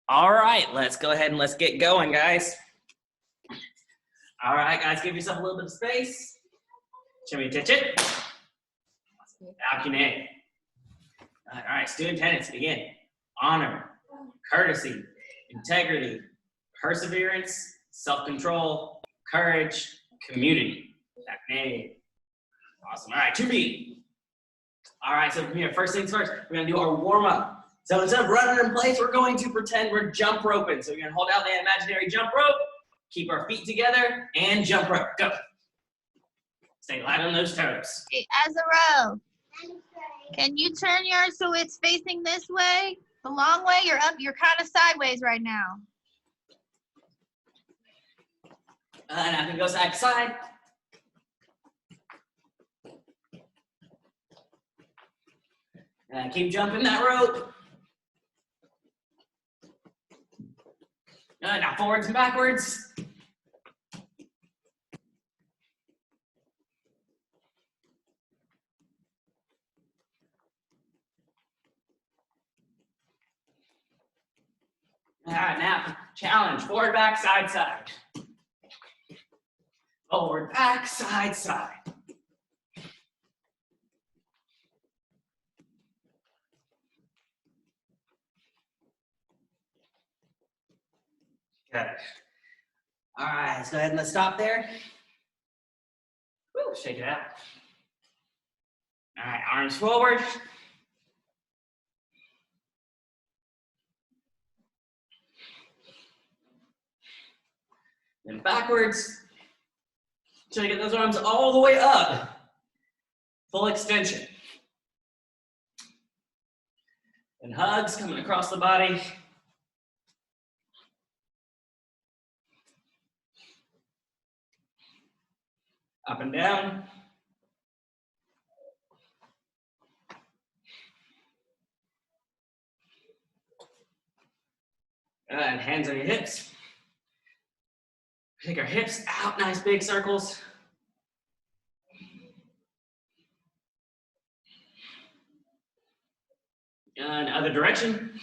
All right, let's go ahead and let's get going, guys. All right, guys, give yourself a little bit of space. Show me touch it. Alcune. All right, student tenets begin. Honor, courtesy, integrity, perseverance, self-control, courage, community. Alcune. Awesome. All right, 2B. All right, so from here, first things first, we're gonna do our warm-up. So instead of running in place, we're going to pretend we're jump roping. So we're gonna hold out the imaginary jump rope, keep our feet together, and jump rope. Go. Stay light on those toes. Okay, as a row. Can you turn yours so it's facing this way? The long way, you're up, you're kind of sideways right now. And I can go side to side. And keep jumping that rope. Now forwards and backwards. All right, now challenge, forward, back, side, side. Forward, back, side, side. Good. All right, let's go ahead and let's stop there. Woo, shake it out. All right, arms forward. Then backwards. Try to get those arms all the way up. Full extension. And hugs coming across the body. Up and down. And hands on your hips. Take our hips out, nice big circles. And other direction.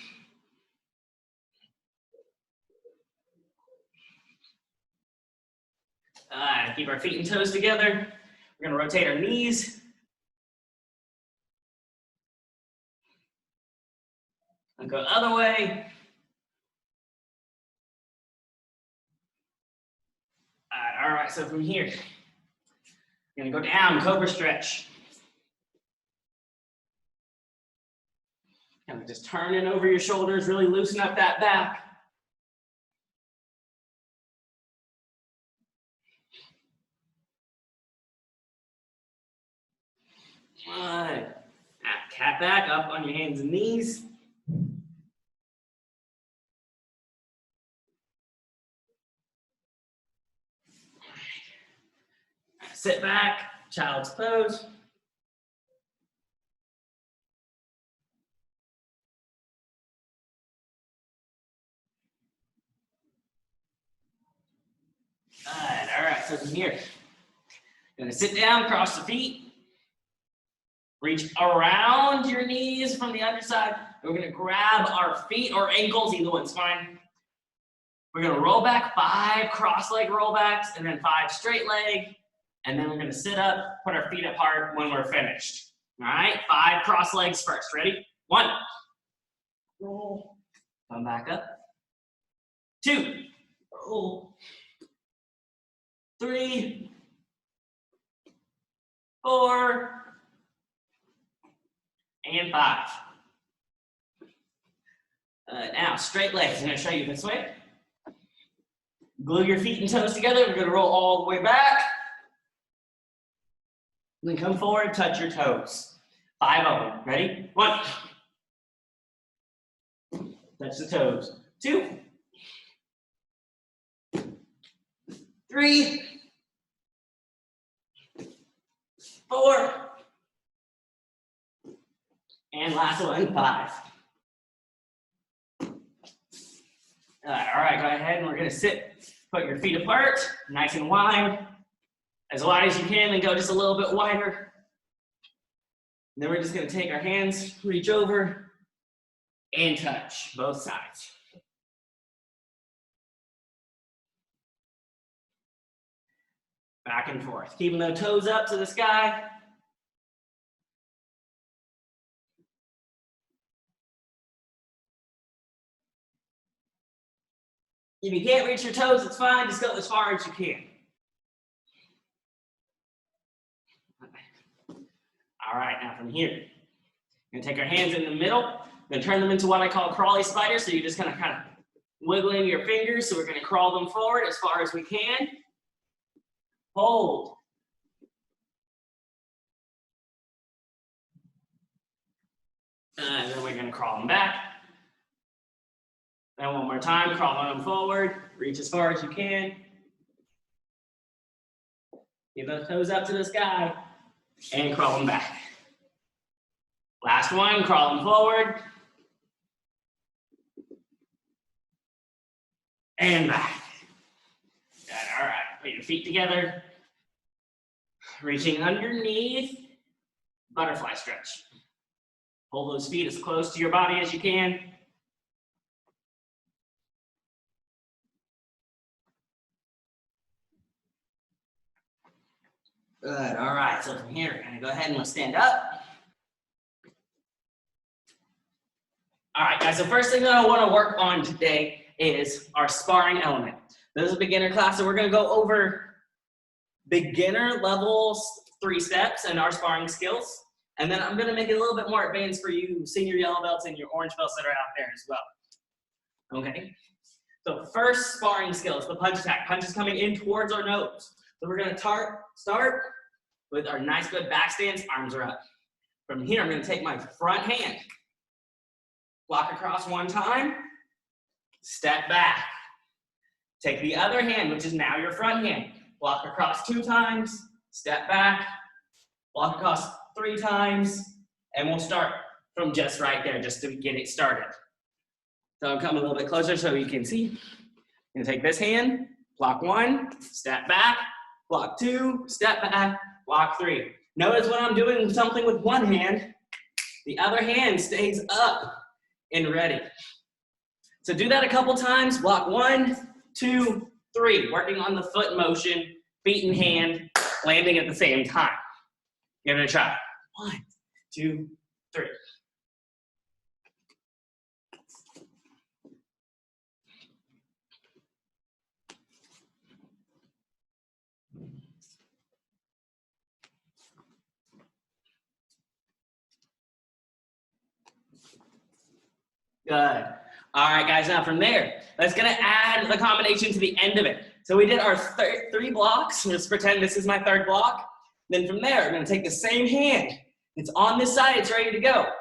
Keep our feet and toes together. We're gonna rotate our knees. And go the other way. All right, so from here, we're gonna go down, cobra stretch. Kind of just turning over your shoulders, really loosen up that back. Good. Now, cat back up on your hands and knees. Sit back, child's pose. Good. All right, so from here, gonna sit down, cross the feet. Reach around your knees from the underside. We're gonna grab our feet or ankles, either one's fine. We're gonna roll back 5 cross leg rollbacks and then 5 straight leg. And then we're gonna sit up, put our feet apart when we're finished. All right, 5 cross legs first. Ready? 1. Roll. Come back up. 2. Roll. 3. 4. And 5. Now, straight legs. I'm gonna show you this way. Glue your feet and toes together. We're gonna roll all the way back. Then come forward, touch your toes. 5 of them. Ready? 1. Touch the toes. 2. 3. 4. And last one, 5. All right, go ahead and we're gonna sit. Put your feet apart, nice and wide. As wide as you can, and go just a little bit wider. And then we're just gonna take our hands, reach over, and touch both sides. back and forth. Keeping the toes up to the sky. If you can't reach your toes, it's fine. Just go as far as you can. All right, now from here, we're gonna take our hands in the middle. We're gonna turn them into what I call crawly spiders. So you're just gonna kind of wiggling your fingers. So we're gonna crawl them forward as far as we can. Hold. And then we're gonna crawl them back. And one more time, crawl them forward. Reach as far as you can. Get those toes up to the sky. And crawl them back. Last one, crawl them forward. And back. Good, all right, put your feet together. Reaching underneath, butterfly stretch. Hold those feet as close to your body as you can. Good, all right, so from here, we're gonna go ahead and we'll stand up. All right, guys, so first thing that I wanna work on today is our sparring element. This is a beginner class, so we're gonna go over beginner levels 3 steps and our sparring skills. And then I'm gonna make it a little bit more advanced for you senior yellow belts and your orange belts that are out there as well. Okay, so first sparring skills, the punch attack. Punch is coming in towards our nose. So we're gonna start with our nice good back stance, arms are up. From here, I'm gonna take my front hand, block across one time, step back. Take the other hand, which is now your front hand, block across 2 times, step back, block across 3 times, and we'll start from just right there, just to get it started. So I'll come a little bit closer so you can see. I'm gonna take this hand, block 1, step back, block 2, step back, block 3. Notice when I'm doing something with one hand, the other hand stays up and ready. So do that a couple times, block 1, 2, 3, working on the foot motion, feet in hand, landing at the same time. Give it a try. 1, 2, 3. Good. All right, guys, now from there, that's gonna add the combination to the end of it. So we did our 3 blocks. Let's pretend this is my 3rd block. Then from there, I'm gonna take the same hand. It's on this side, it's ready to go.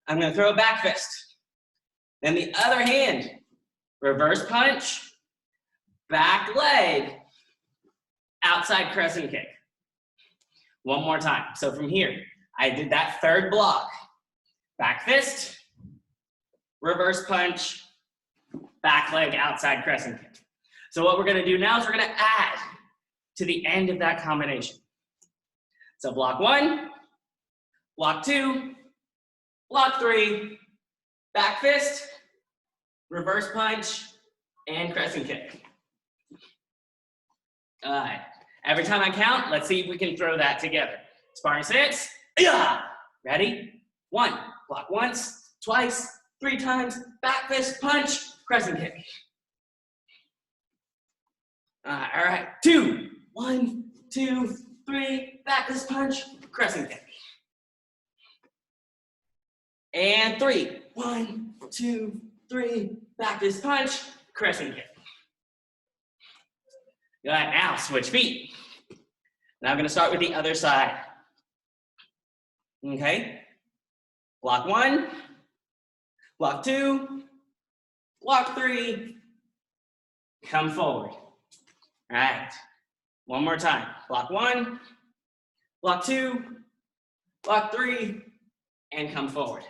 I'm gonna throw a back fist. Then the other hand, reverse punch, back leg, outside crescent kick. One more time. So from here, I did that 3rd block. Back fist, reverse punch, back leg, outside crescent kick. So what we're gonna do now is we're gonna add to the end of that combination. So block 1, block 2, block 3, back fist, reverse punch, and crescent kick. All right, every time I count, let's see if we can throw that together. Sparring stance, yeah. Ready? 1, block once, twice, 3 times, back fist, punch, crescent kick. All right, 2, 1, 2, 3, back fist punch, crescent kick. And 3, 1, 2, 3, back fist punch, crescent kick. Good, now switch feet. Now I'm gonna start with the other side. Okay, block 1, block 2, block 3, come forward. All right, one more time. Block 1, block 2, block 3, and come forward.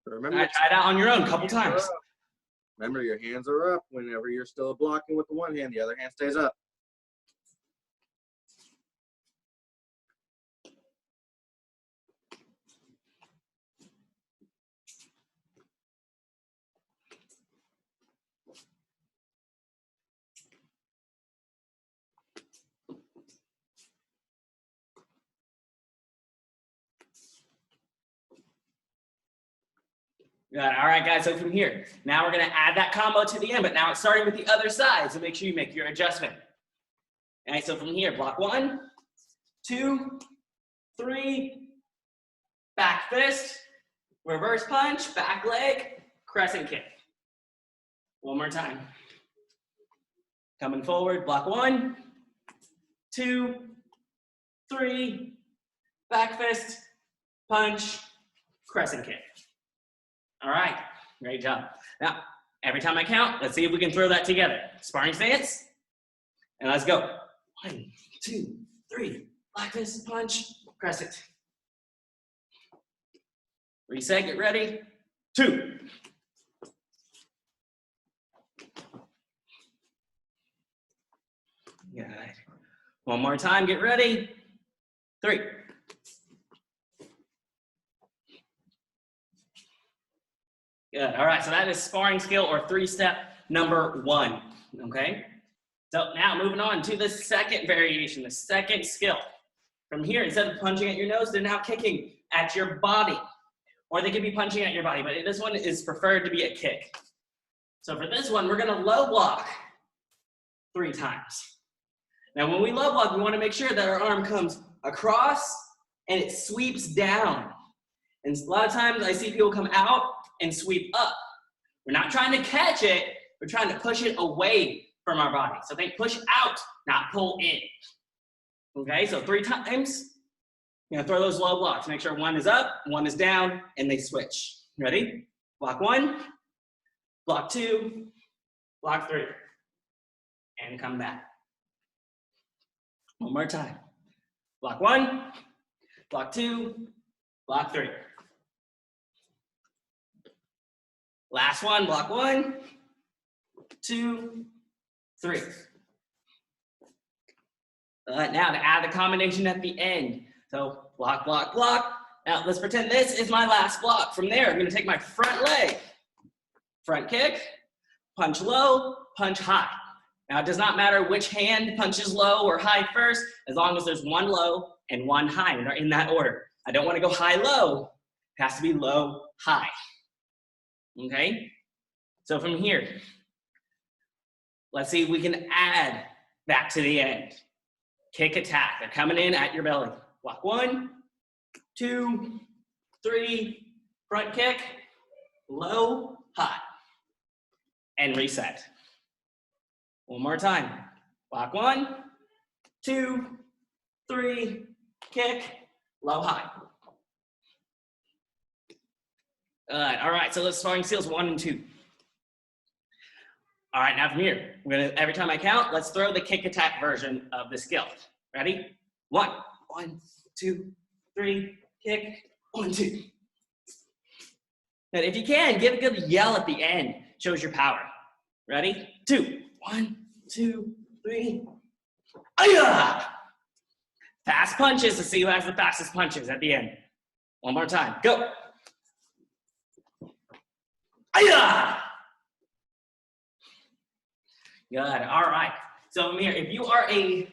Remember, All right, try it out on your own a couple times. Remember, your hands are up whenever you're still blocking with the one hand, the other hand stays up. Good. All right, guys. So from here, now we're going to add that combo to the end, but now it's starting with the other side. So make sure you make your adjustment. All right. So from here, block 1, 2, 3, back fist, reverse punch, back leg, crescent kick. One more time. Coming forward, block 1, 2, 3, back fist, punch, crescent kick. All right, great job. Now, every time I count, let's see if we can throw that together. Sparring stance, and let's go. 1, 2, 3, back fist, punch, crescent. Reset, get ready. 2. Good. One more time, get ready. 3. Good. All right, so that is sparring skill or 3-step number 1. Okay? So now moving on to the second variation, the second skill. From here, instead of punching at your nose, they're now kicking at your body. Or they could be punching at your body, but this one is preferred to be a kick. So for this one, we're gonna low block 3 times. Now when we low block, we wanna make sure that our arm comes across and it sweeps down. And a lot of times I see people come out and sweep up. We're not trying to catch it, we're trying to push it away from our body. So think push out, not pull in. Okay, so 3 times. You're gonna throw those low blocks. Make sure 1 is up, 1 is down, and they switch. Ready? Block 1, block 2, block 3. And come back. One more time. Block 1, block 2, block 3. Last one, block 1, 2, 3. Now to add the combination at the end. So block, block, block. Now let's pretend this is my last block. From there, I'm gonna take my front leg, front kick, punch low, punch high. Now it does not matter which hand punches low or high first, as long as there's 1 low and 1 high, and they're in that order. I don't wanna go high, low. It has to be low, high. Okay? So from here, let's see if we can add that to the end. Kick attack, they're coming in at your belly. Block 1, 2, 3, front kick, low, high, and reset. One more time. Block 1, 2, 3, kick, low, high. Good. All right, so let's sparring skills 1 and 2. All right, now from here, we're gonna, every time I count, let's throw the kick attack version of the skill. Ready? 1, 2, 3, kick, 1, 2. And if you can, give a good yell at the end. Shows your power. Ready? 2, 1, 2, 3. Aya! Fast punches to see who has the fastest punches at the end. One more time. Go. Aya! Good. All right. So Amir, if you are a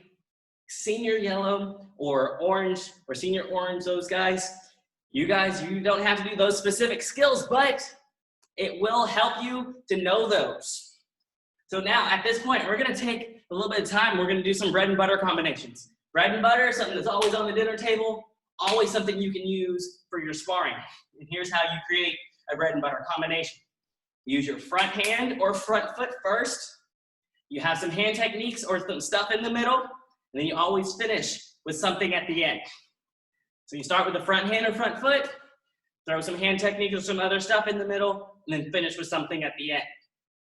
senior yellow or orange or senior orange, those guys, you don't have to do those specific skills, but it will help you to know those. So now at this point, we're going to take a little bit of time. We're going to do some bread and butter combinations. Bread and butter, something that's always on the dinner table, always something you can use for your sparring. And here's how you create a bread and butter combination. Use your front hand or front foot first. You have some hand techniques or some stuff in the middle, and then you always finish with something at the end. So you start with the front hand or front foot, throw some hand techniques or some other stuff in the middle, and then finish with something at the end.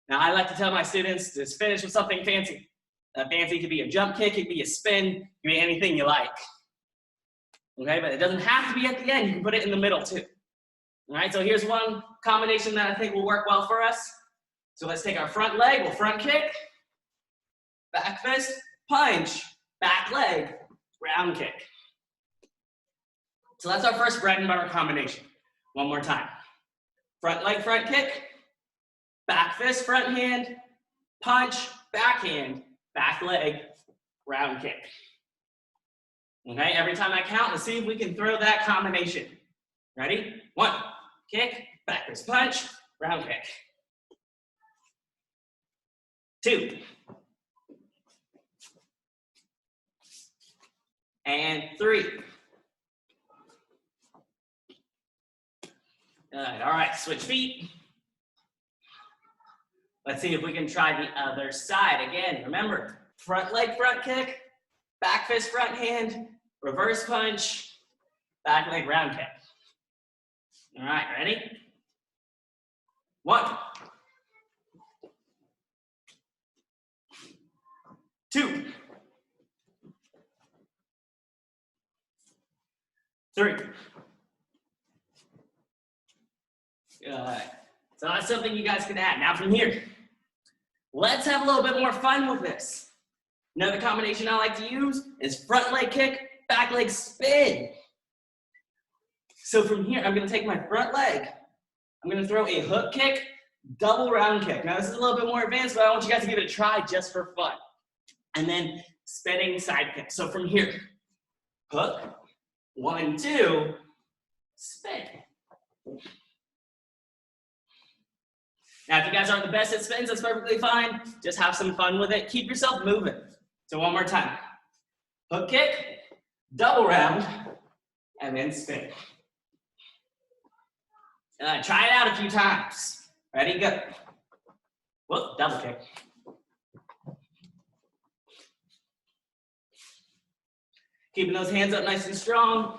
Now I like to tell my students to just finish with something fancy. Fancy could be a jump kick, it could be a spin, it could be anything you like. Okay, but it doesn't have to be at the end, you can put it in the middle too. All right, so here's one combination that I think will work well for us. So let's take our front leg, we'll front kick, back fist, punch, back leg, round kick. So that's our first bread and butter combination. One more time. Front leg, front kick, back fist, front hand, punch, backhand, back leg, round kick. Okay, every time I count, let's see if we can throw that combination. Ready? 1, kick, back fist punch, round kick. 2. And 3. Good. All right, switch feet. Let's see if we can try the other side. Again, remember, front leg front kick, back fist front hand, reverse punch, back leg round kick. All right, ready? 1, 2, 3. Good. So that's something you guys can add. Now from here, let's have a little bit more fun with this. Another combination I like to use is front leg kick, back leg spin. So from here, I'm gonna take my front leg, I'm gonna throw a hook kick, double round kick. Now this is a little bit more advanced, but I want you guys to give it a try just for fun. And then spinning side kick. So from here, hook, 1, 2, spin. Now, if you guys aren't the best at spins, that's perfectly fine. Just have some fun with it. Keep yourself moving. So one more time. Hook kick, double round, and then spin. Try it out a few times. Ready, go. Whoop, double kick. Keeping those hands up nice and strong.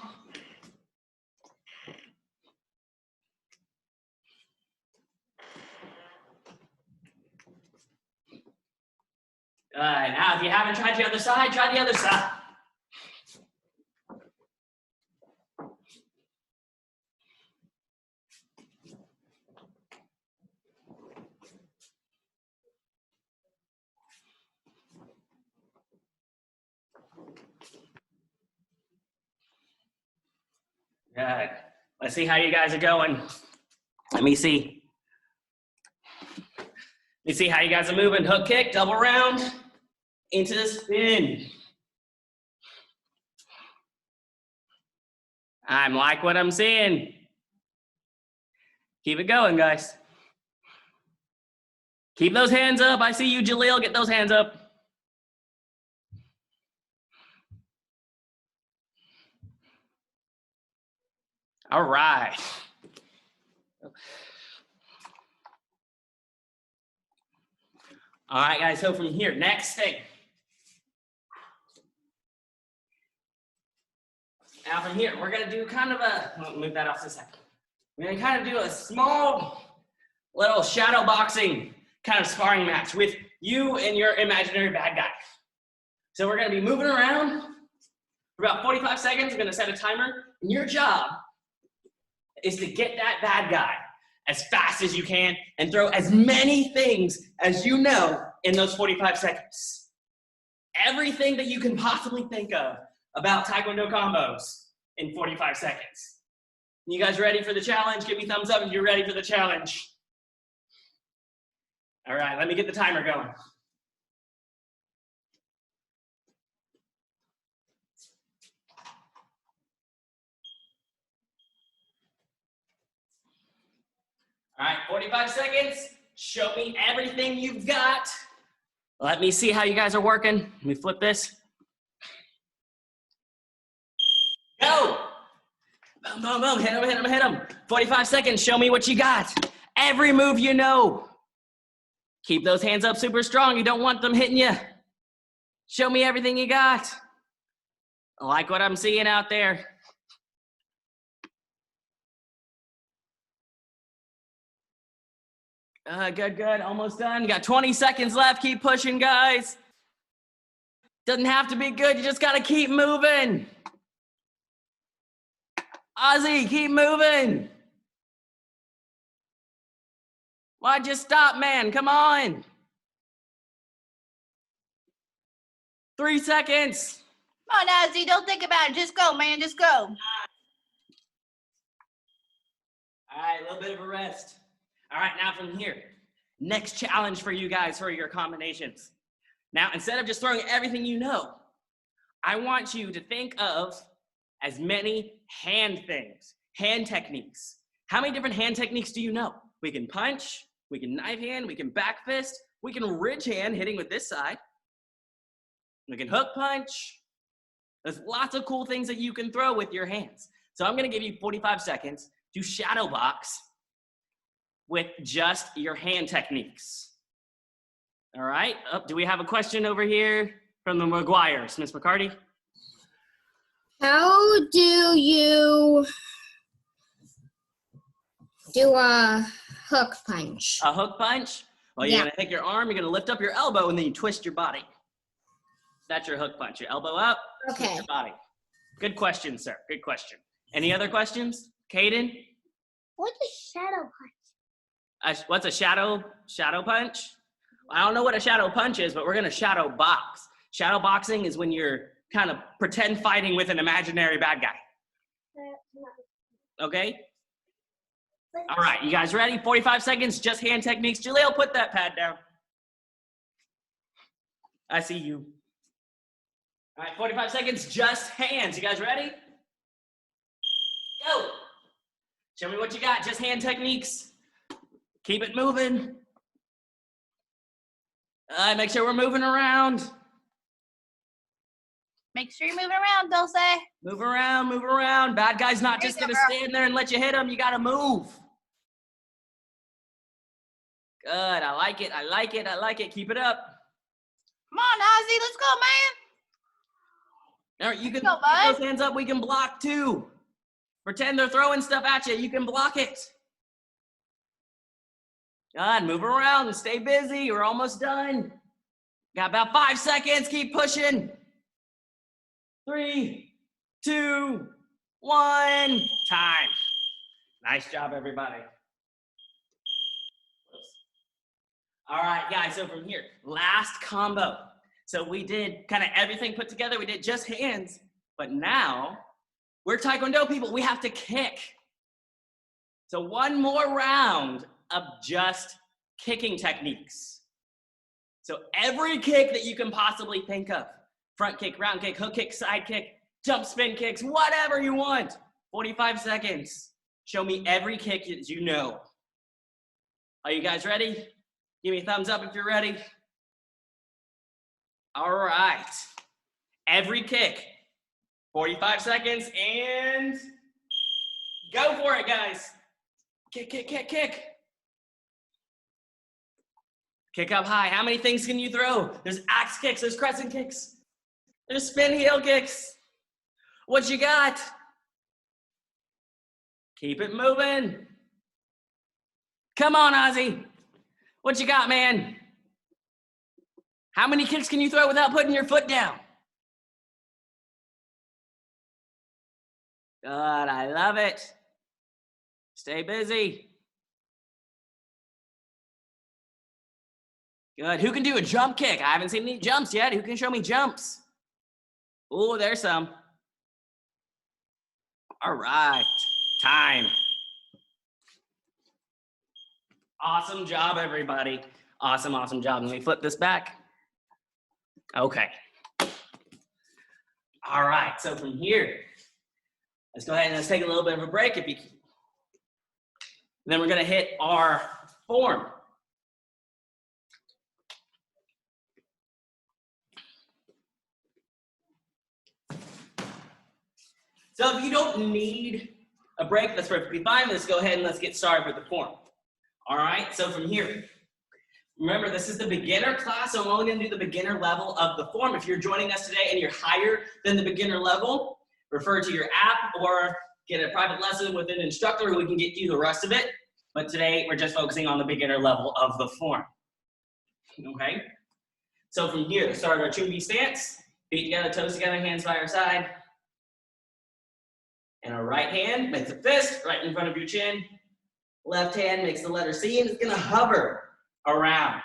All right, now if you haven't tried the other side, try the other side. Good. Let's see how you guys are going. Let me see. Let me see how you guys are moving. Hook kick, double round, into the spin. I'm like what I'm seeing. Keep it going, guys. Keep those hands up. I see you, Jaleel. Get those hands up. All right. All right, guys, so from here, next thing. Now from here, we're gonna do kind of a, I'll move that off to the side. We're gonna kind of do a small little shadow boxing kind of sparring match with you and your imaginary bad guy. So we're gonna be moving around for about 45 seconds. We're gonna set a timer, and your job is to get that bad guy as fast as you can and throw as many things as you know in those 45 seconds. Everything that you can possibly think of about Taekwondo combos in 45 seconds. You guys ready for the challenge? Give me thumbs up if you're ready for the challenge. All right, let me get the timer going. All right, 45 seconds. Show me everything you've got. Let me see how you guys are working. Let me flip this. Go! Boom, boom, boom. Hit him, hit him, hit him. 45 seconds. Show me what you got. Every move you know. Keep those hands up super strong. You don't want them hitting you. Show me everything you got. I like what I'm seeing out there. Good, good. Almost done. You got 20 seconds left. Keep pushing, guys. Doesn't have to be good. You just got to keep moving. Ozzy, keep moving. Why'd you stop, man? Come on. 3 seconds. Come on, Ozzy, don't think about it. Just go, man, just go. All right, a little bit of a rest. All right, now from here, next challenge for you guys for your combinations. Now, instead of just throwing everything you know, I want you to think of as many hand things, hand techniques How many different hand techniques do you know? We can punch, we can knife hand, we can back fist, we can ridge hand, hitting with this side. We can hook punch. There's lots of cool things that you can throw with your hands. So I'm gonna give you 45 seconds to shadow box with just your hand techniques. All right, do we have a question over here from the McGuires? Miss McCarty? How do you do a hook punch? A hook punch? Well, you're Yeah. gonna take your arm, you're gonna lift up your elbow, and then you twist your body. That's your hook punch. Your elbow up, twist Okay. your body. Good question, sir. Good question. Any other questions? Caden? What's a shadow punch? What's a shadow punch? I don't know what a shadow punch is, but we're gonna shadow box. Shadow boxing is when you're kind of pretend fighting with an imaginary bad guy. Okay? All right, you guys ready? 45 seconds, just hand techniques. Jaleel, put that pad down. I see you. All right, 45 seconds, just hands. You guys ready? Go. Show me what you got, just hand techniques. Keep it moving. Make sure we're moving around. Make sure you're moving around, Dulce. Move around, move around. Bad guy's not There just you go, gonna girl. stand there and let you hit him. You gotta move. Good, I like it, I like it, I like it. Keep it up. Come on, Ozzy, let's go, man. All right, you can Go, keep bud. those hands up, we can block too. Pretend they're throwing stuff at you, you can block it. Good, move around and stay busy, we're almost done. Got about 5 seconds, keep pushing. 3, 2, 1, time. Nice job, everybody. All right, guys, so from here, last combo. So we did kind of everything put together. We did just hands, but now we're Taekwondo people. We have to kick. So one more round of just kicking techniques. So every kick that you can possibly think of, front kick, round kick, hook kick, side kick, jump spin kicks, whatever you want. 45 seconds. Show me every kick that you know. Are you guys ready? Give me a thumbs up if you're ready. All right. Every kick. 45 seconds and go for it, guys. Kick, kick, kick, kick. Kick up high. How many things can you throw? There's axe kicks, there's crescent kicks, there's spin heel kicks. What you got? Keep it moving. Come on, Ozzy. What you got, man? How many kicks can you throw without putting your foot down? Good, I love it. Stay busy. Good, who can do a jump kick? I haven't seen any jumps yet. Who can show me jumps? Oh, there's some. All right, time. Awesome job, everybody. Awesome, awesome job. Let me flip this back. Okay. All right, so from here, let's go ahead and let's take a little bit of a break if you can. Then we're gonna hit our form. So if you don't need a break, that's perfectly fine. Let's go ahead and let's get started with the form. All right, so from here, remember this is the beginner class, so I'm only gonna do the beginner level of the form. If you're joining us today and you're higher than the beginner level, refer to your app or get a private lesson with an instructor who can get you the rest of it. But today we're just focusing on the beginner level of the form. Okay? So from here, start our Chumbi stance. Feet together, toes together, hands by our side. And our right hand makes a fist right in front of your chin. Left hand makes the letter C, and it's gonna hover around.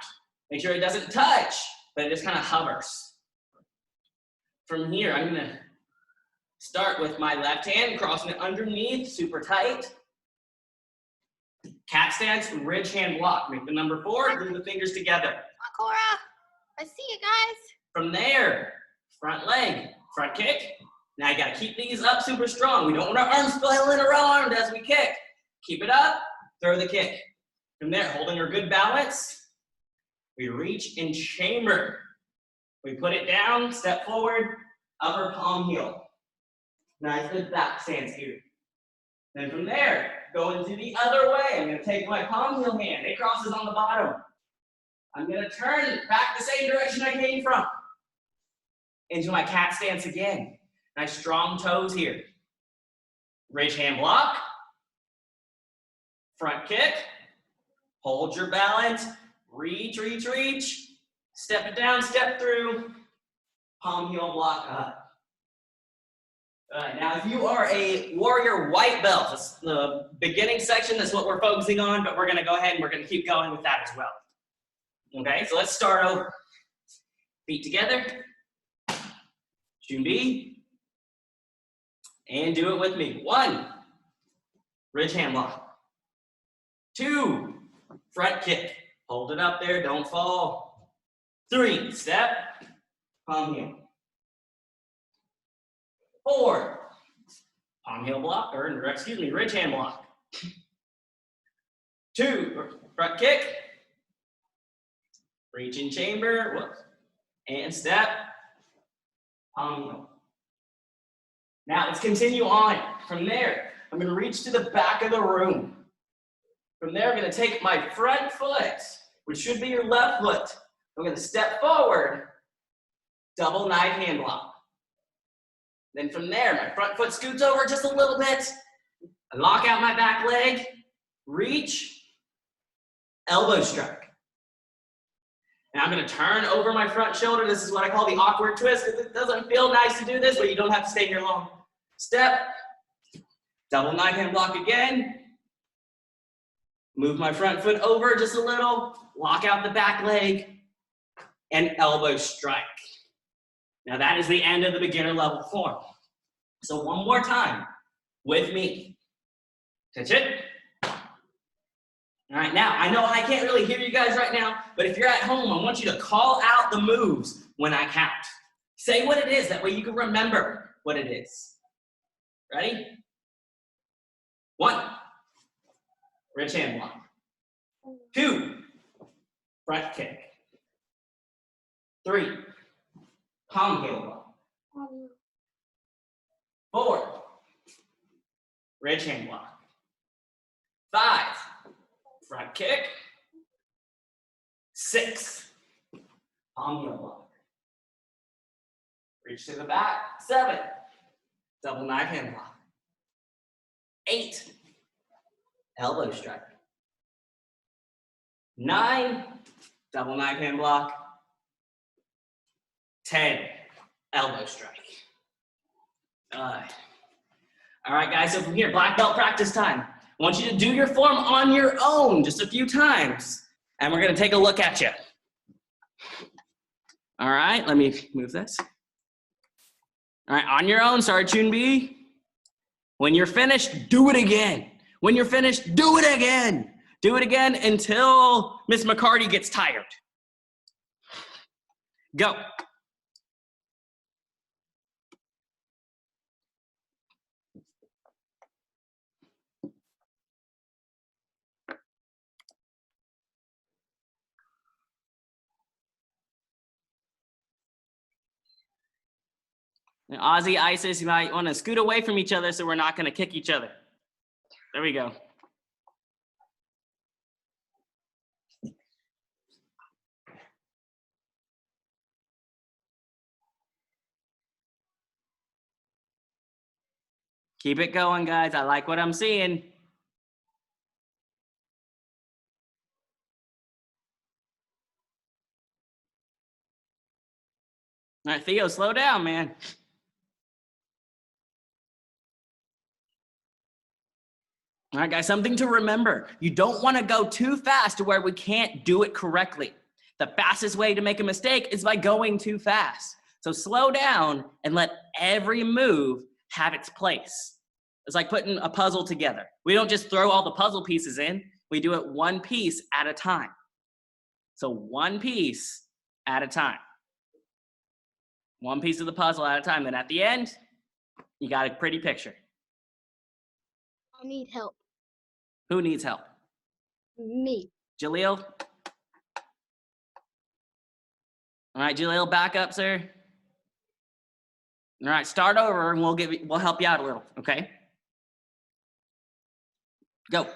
Make sure it doesn't touch, but it just kind of hovers. From here, I'm gonna start with my left hand, crossing it underneath, super tight. Cat stance, ridge hand block. Make the number 4, glue the fingers together. Come on, Cora. I see you guys. From there, front leg, front kick. Now you gotta keep these up super strong. We don't want our arms flailing around as we kick. Keep it up, throw the kick. From there, holding our good balance, we reach and chamber. We put it down, step forward, upper palm heel. Nice good back stance here. Then from there, go into the other way. I'm gonna take my palm heel hand, it crosses on the bottom. I'm gonna turn back the same direction I came from. Into my cat stance again. Nice strong toes here. Ridge hand block. Front kick. Hold your balance. Reach, reach, reach. Step it down, step through. Palm heel block up. All right, now if you are a warrior white belt, that's the beginning section, that's what we're focusing on, but we're gonna go ahead and we're gonna keep going with that as well. Okay, so let's start over. Feet together. Junbi. And do it with me. 1, ridge hand block. 2, front kick. Hold it up there, don't fall. 3, step, palm heel. 4, palm heel block, or excuse me, ridge hand block. 2, front kick. Reach in chamber, whoops, and step, palm heel. Now let's continue on. From there, I'm gonna reach to the back of the room. From there, I'm gonna take my front foot, which should be your left foot. I'm gonna step forward, double knife hand block. Then from there, my front foot scoots over just a little bit. I lock out my back leg, reach, elbow strike. And I'm gonna turn over my front shoulder. This is what I call the awkward twist, because it doesn't feel nice to do this, but you don't have to stay here long. Step, double knife hand block again. Move my front foot over just a little, lock out the back leg, and elbow strike. Now that is the end of the beginner level form. So one more time with me. Touch it. All right, now I know I can't really hear you guys right now, but if you're at home, I want you to call out the moves when I count. Say what it is, that way you can remember what it is. Ready? 1, ridge hand block. 2, front kick. 3, palm heel block. 4, ridge hand block. 5, front kick. 6, palm heel block. Reach to the back. 7, double knife hand block. 8, elbow strike. 9, double knife hand block. 10, elbow strike. All right, guys, so from here, black belt practice time. I want you to do your form on your own just a few times, and we're gonna take a look at you. All right, let me move this. All right, on your own, Sergeant B. When you're finished, do it again. When you're finished, do it again. Do it again until Miss McCarty gets tired. Go. Now, Ozzy, Isis, you might want to scoot away from each other so we're not going to kick each other. There we go. Keep it going, guys. I like what I'm seeing. All right, Theo, slow down, man. All right, guys, something to remember. You don't want to go too fast to where we can't do it correctly. The fastest way to make a mistake is by going too fast. So slow down and let every move have its place. It's like putting a puzzle together. We don't just throw all the puzzle pieces in. We do it one piece at a time. So one piece at a time. One piece of the puzzle at a time. Then at the end, you got a pretty picture. I need help. Who needs help? Me. Jaleel? All right, Jaleel, back up, sir. All right, start over and we'll help you out a little, okay? Go.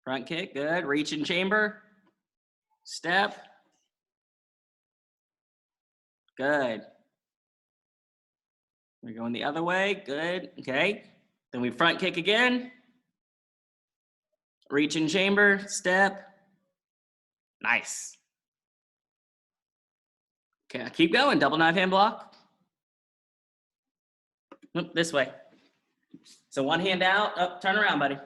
Front kick, good. Reach in chamber. Step. Good. We're going the other way, good, okay. Then we front kick again. Reach in chamber, step. Nice. Okay, keep going, double knife hand block. Nope, this way. So one hand out, oh, turn around, buddy.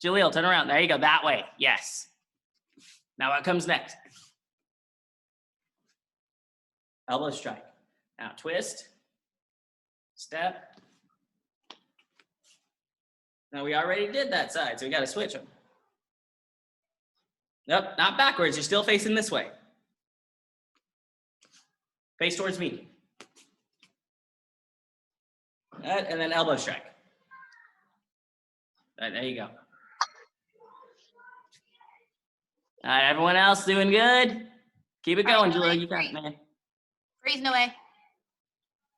Jaleel, turn around, there you go, that way, yes. Now what comes next? Elbow strike. Now twist, step. Now we already did that side, so we gotta switch them. Nope, not backwards, you're still facing this way. Face towards me. And then elbow strike. There you go. All right, everyone else doing good? Keep it going, Julia, you got it, man. Freeze, no way.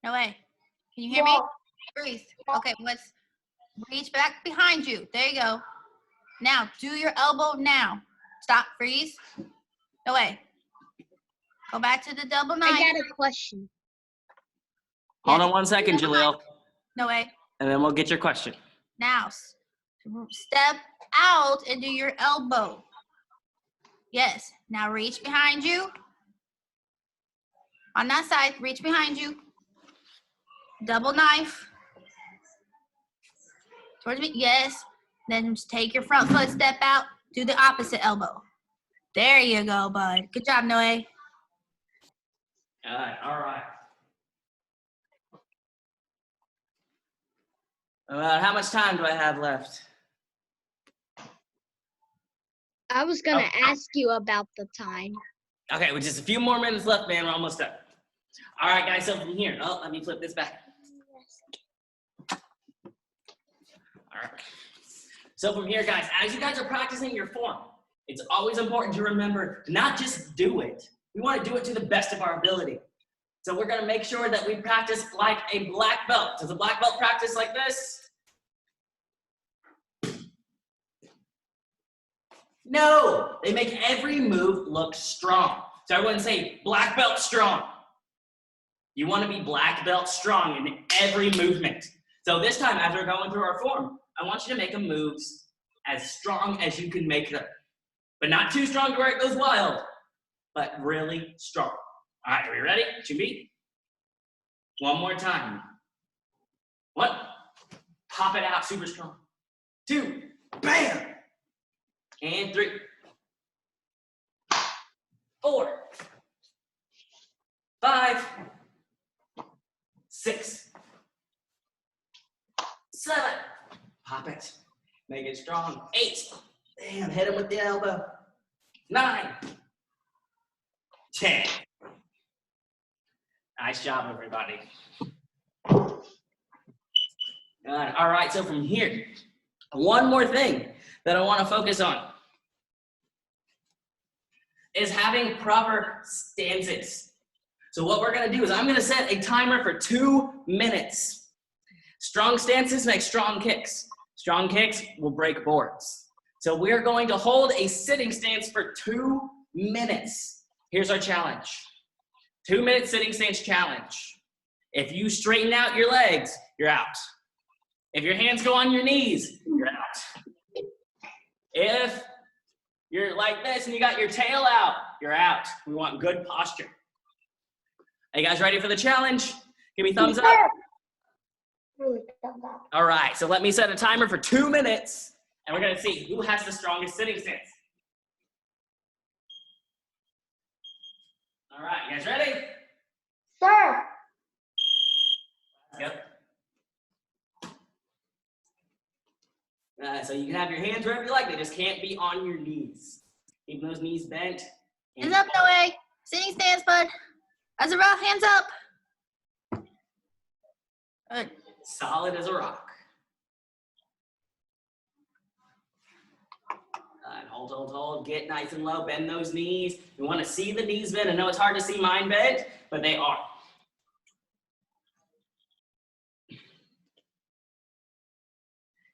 No way. Can you hear me? Freeze. Okay, let's reach back behind you. There you go. Now, do your elbow now. Stop, freeze. No way. Go back to the double knife. I got a question. Hold on 1 second, Jaleel, No way. and then we'll get your question. Now, step out and do your elbow. Yes. Now reach behind you. On that side, reach behind you. Double knife. Towards me. Yes. Then just take your front foot, step out, do the opposite elbow. There you go, bud. Good job, Noe. All right. How much time do I have left? I was gonna ask you about the time. Okay, with just a few more minutes left, man, we're almost done. All right, guys, so from here, let me flip this back. All right. So from here, guys, as you guys are practicing your form, it's always important to remember to not just do it. We want to do it to the best of our ability. So we're going to make sure that we practice like a black belt. Does a black belt practice like this? No, they make every move look strong. So everyone say, black belt strong. You want to be black belt strong in every movement. So this time, as we're going through our form, I want you to make them moves as strong as you can make them. But not too strong to where it goes wild, but really strong. All right, are we ready? Should be? One more time. 1, pop it out super strong. 2, bam! And 3, 4, 5, 6, 7, pop it, make it strong. 8, damn, hit him with the elbow. 9, 10. Nice job, everybody. Good. All right, so from here, one more thing that I want to focus on is having proper stances. So what we're going to do is I'm going to set a timer for 2 minutes. Strong stances make strong kicks. Strong kicks will break boards. So we're going to hold a sitting stance for 2 minutes. Here's our challenge. 2-minute sitting stance challenge. If you straighten out your legs, you're out. If your hands go on your knees, you're out. If you're like this and you got your tail out, you're out. We want good posture. Are you guys ready for the challenge? Give me thumbs up. All right, so let me set a timer for 2 minutes, and we're gonna see who has the strongest sitting stance. All right, you guys ready? Sir. Yep. So you can have your hands wherever you like. They just can't be on your knees. Keep those knees bent. Hands up, Noe. Sitting stance, bud. Azura, hands up. Good. Solid as a rock. And hold. Get nice and low. Bend those knees. You want to see the knees bend. I know it's hard to see mine bend, but they are.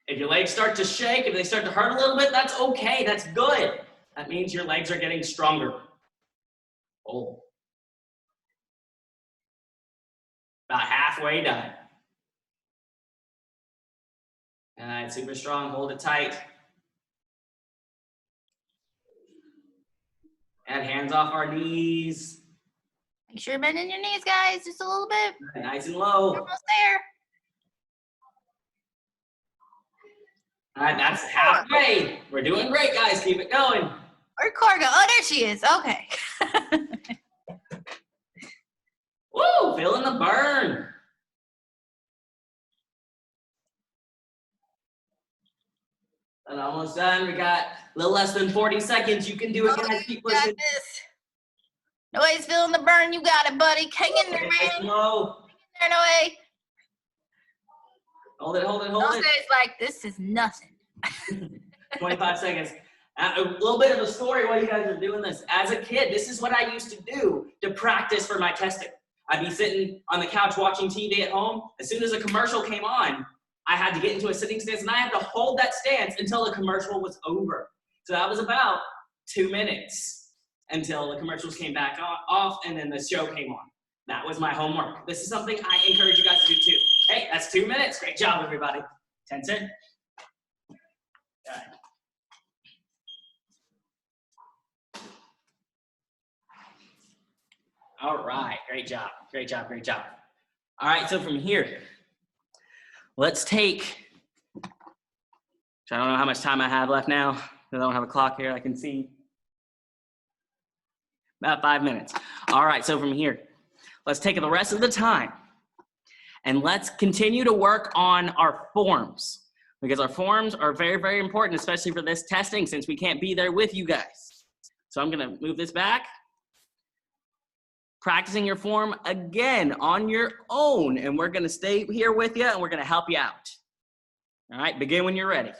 If your legs start to shake, if they start to hurt a little bit, that's okay. That's good. That means your legs are getting stronger. Oh. About halfway done. All right, super strong. Hold it tight. And hands off our knees. Make sure you're bending your knees, guys, just a little bit. Nice and low. Almost there. All right, that's halfway. We're doing great, guys. Keep it going. Where'd Cora go? Oh, there she is. Okay. Woo, feeling the burn. And almost done. We got a little less than 40 seconds. You can do it, guys. Keep You got pushing. this. Nobody's feeling the burn. You got it, buddy. Hang in there, Nice and man. low. There, no way. Hold it. Those days like, this is nothing. 25 seconds. A little bit of a story while you guys are doing this. As a kid, this is what I used to do to practice for my testing. I'd be sitting on the couch watching TV at home. As soon as a commercial came on, I had to get into a sitting stance, and I had to hold that stance until the commercial was over. So that was about 2 minutes until the commercials came back off, and then the show came on. That was my homework. This is something I encourage you guys to do too. Hey, that's 2 minutes. Great job, everybody. 10 cents. All right. All right, great job. All right, so from here, let's take, I don't know how much time I have left now, because I don't have a clock here I can see. About 5 minutes. All right, so from here, let's take the rest of the time and let's continue to work on our forms, because our forms are very, very important, especially for this testing, since we can't be there with you guys. So I'm gonna move this back. Practicing your form again on your own, and we're gonna stay here with you and we're gonna help you out. All right, begin when you're ready. Don't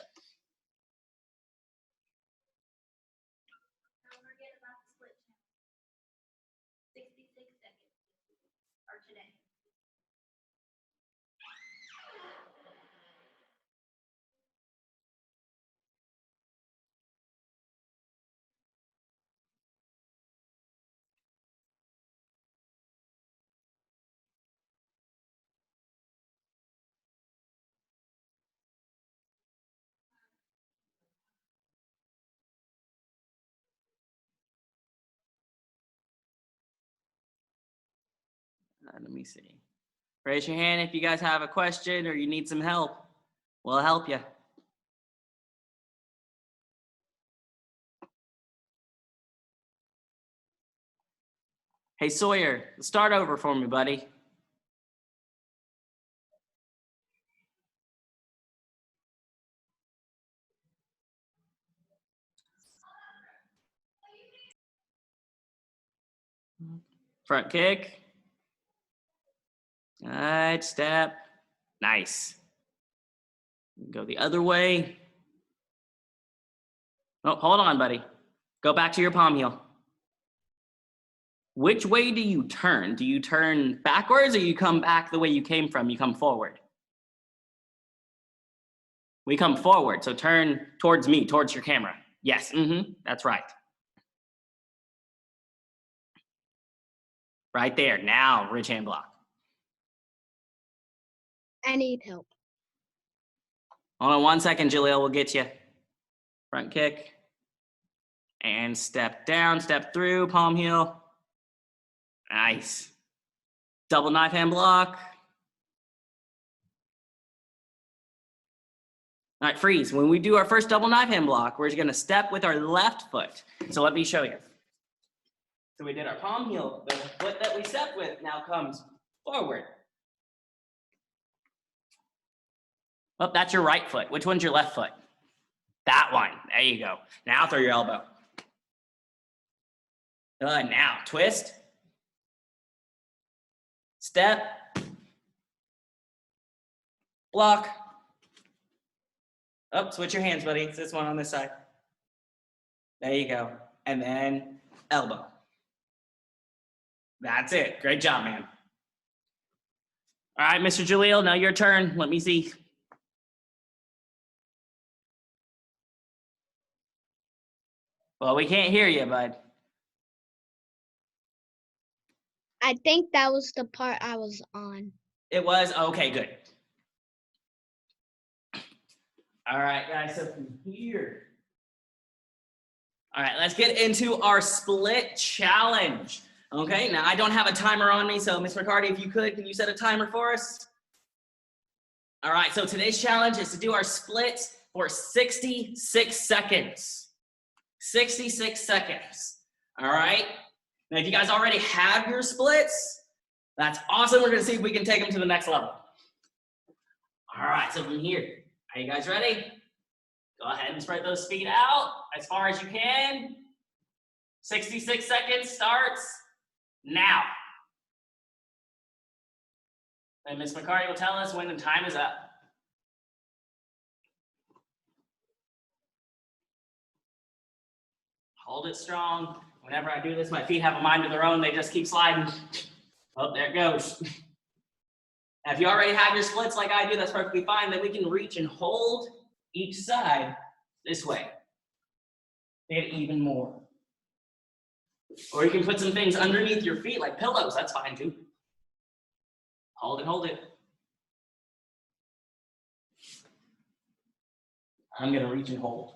forget about the split channel. 66 seconds or today. Let me see. Raise your hand if you guys have a question or you need some help. We'll help you. Hey Sawyer, start over for me, buddy. Front kick. All right, step. Nice. Go the other way. Oh, hold on, buddy. Go back to your palm heel. Which way do you turn? Do you turn backwards or you come back the way you came from? You come forward. We come forward, so turn towards me, towards your camera. Yes, that's right. Right there, now, ridge hand block. I need help. Hold on 1 second, Jaleel, we'll get you. Front kick. And step down, step through, palm heel. Nice. Double knife hand block. All right, freeze. When we do our first double knife hand block, we're gonna step with our left foot. So let me show you. So we did our palm heel. The foot that we stepped with now comes forward. Oh, that's your right foot. Which one's your left foot? That one. There you go. Now throw your elbow. Now, twist. Step. Block. Oh, switch your hands, buddy. It's this one on this side. There you go. And then elbow. That's it. Great job, man. All right, Mr. Jaleel, now your turn. Let me see. Well, we can't hear you, bud. I think that was the part I was on. It was? Okay, good. All right, guys, so from here. All right, let's get into our split challenge. Okay, now I don't have a timer on me, so Ms. McCarty, if you could, can you set a timer for us? All right, so today's challenge is to do our splits for 66 seconds. 66 seconds, all right? Now, if you guys already have your splits, that's awesome. We're gonna see if we can take them to the next level. All right, so from here, are you guys ready? Go ahead and spread those feet out as far as you can. 66 seconds starts now. And Ms. McCarty will tell us when the time is up. Hold it strong. Whenever I do this, my feet have a mind of their own. They just keep sliding. Oh, there it goes. Now, if you already have your splits like I do, that's perfectly fine. Then we can reach and hold each side this way. Get even more. Or you can put some things underneath your feet like pillows. That's fine too. Hold it, hold it. I'm gonna reach and hold.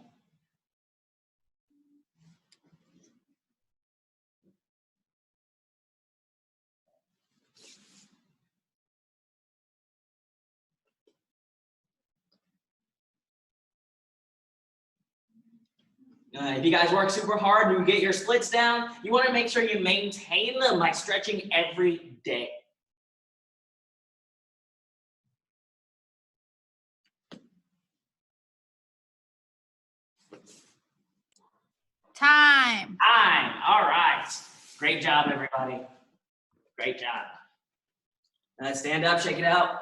If you guys work super hard and you get your splits down, you want to make sure you maintain them by stretching every day. Time. Time. All right. Great job, everybody. Great job. Stand up, shake it out.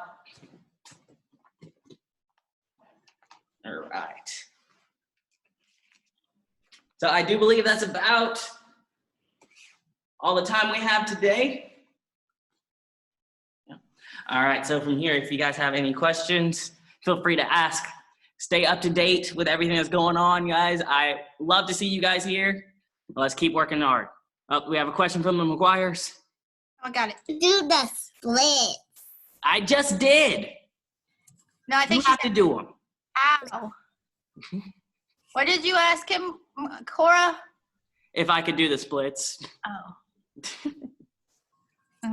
All right. So I do believe that's about all the time we have today. Yeah. All right, so from here, if you guys have any questions, feel free to ask. Stay up to date with everything that's going on, guys. I love to see you guys here. Let's keep working hard. Oh, we have a question from the McGuires. I got it. Do the split. I just did. No, I You think she have to said, do them. ow. What did you ask him, Cora? If I could do the splits. Oh.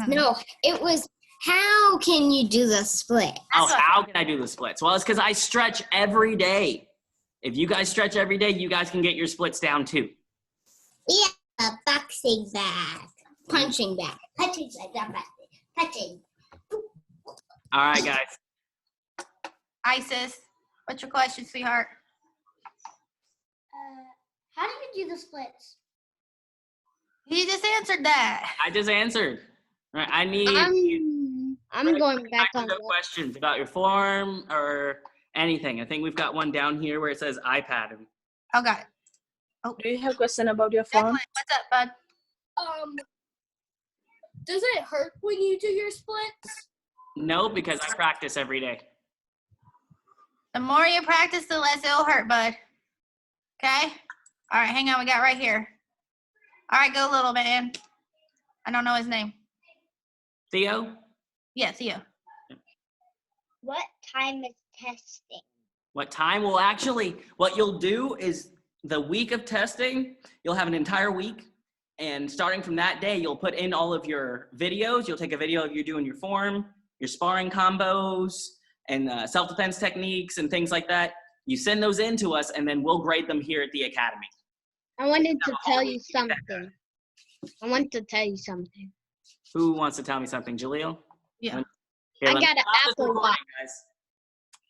No, it was how can you do the split? Oh, what- how can I do the splits? Well, it's because I stretch every day. If you guys stretch every day, you guys can get your splits down too. Yeah, boxing bag, punching bag, punching bag, punching. All right, guys. Isis, what's your question, sweetheart? How do you do the splits? He just answered that. I just answered. All right, I need I'm going back on. no questions about your form or anything. I think we've got one down here where it says iPad. Oh, got it. Do you have a question about your form? Declan, what's up, bud? Does it hurt when you do your splits? No, because I practice every day. The more you practice, the less it'll hurt, bud. Okay? All right, hang on. We got right here. All right, go, little man. I don't know his name. Theo? Yeah, Theo. What time is testing? What time? Well, actually, what you'll do is the week of testing, you'll have an entire week. And starting from that day, you'll put in all of your videos. You'll take a video of you doing your form, your sparring combos, and self-defense techniques and things like that. You send those in to us, and then we'll grade them here at the academy. I wanted to tell you something. I want to tell you something. Who wants to tell me something? Jaleel? Yeah. Here, I let me got an stop this Apple recording, Watch. guys.